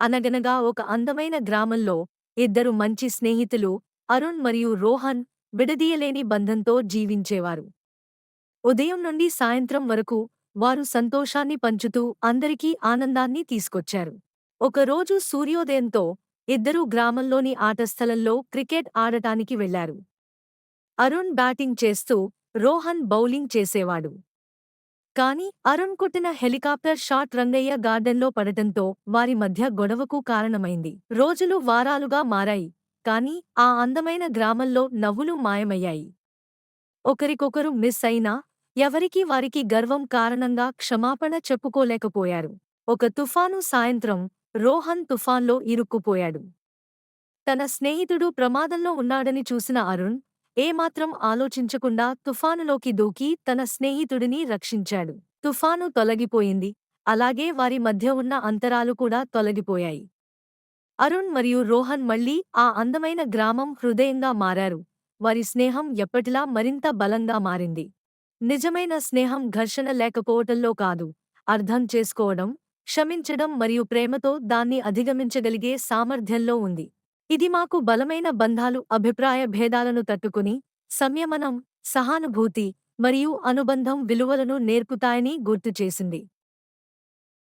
అనగనగా ఒక అందమైన గ్రామంలో ఇద్దరు మంచి స్నేహితులు అరుణ్ మరియు రోహన్ విడదీయలేని బంధంతో జీవించేవారు. ఉదయం నుండి సాయంత్రం వరకు వారు సంతోషాన్ని పంచుతూ అందరికీ ఆనందాన్ని తీసుకొచ్చారు. ఒకరోజు సూర్యోదయంతో ఇద్దరూ గ్రామంలోని ఆటస్థలంలో క్రికెట్ ఆడటానికి వెళ్లారు. అరుణ్ బ్యాటింగ్ చేస్తూ రోహన్ బౌలింగ్ చేసేవాడు. కానీ అరుణ్ కొట్టిన హెలికాప్టర్ షాట్ రంగయ్య గార్డెన్లో పడటంతో వారి మధ్య గొడవకు కారణమైంది. రోజులు వారాలుగా మారాయి. కానీ ఆ అందమైన గ్రామంలో నవ్వులు మాయమయ్యాయి. ఒకరికొకరు మిస్ అయినా ఎవరికి వారికి గర్వం కారణంగా క్షమాపణ చెప్పుకోలేకపోయారు. ఒక తుఫాను సాయంత్రం రోహన్ తుఫాన్లో ఇరుక్కుపోయాడు. తన స్నేహితుడు ప్రమాదంలో ఉన్నాడని చూసిన అరుణ్ ఏమాత్రం ఆలోచించకుండా తుఫానులోకి దూకి తన స్నేహితుడిని రక్షించాడు. తుఫాను తొలగిపోయింది. అలాగే వారి మధ్య ఉన్న అంతరాలు కూడా తొలగిపోయాయి. అరుణ్ మరియు రోహన్ మళ్లీ ఆ అందమైన గ్రామం హృదయంగా మారారు. వారి స్నేహం ఎప్పటిలా మరింత బలంగా మారింది. నిజమైన స్నేహం ఘర్షణ లేకపోవటంలో కాదు, అర్థం చేసుకోవడం, క్షమించడం మరియు ప్రేమతో దాన్ని అధిగమించగలిగే సామర్థ్యంలో ఉంది. ఇది మాకు బలమైన బంధాలు, అభిప్రాయ భేదాలను తట్టుకుని సంయమనం, సహానుభూతి మరియు అనుబంధం విలువలను నేర్పుతాయని గుర్తుచేసింది.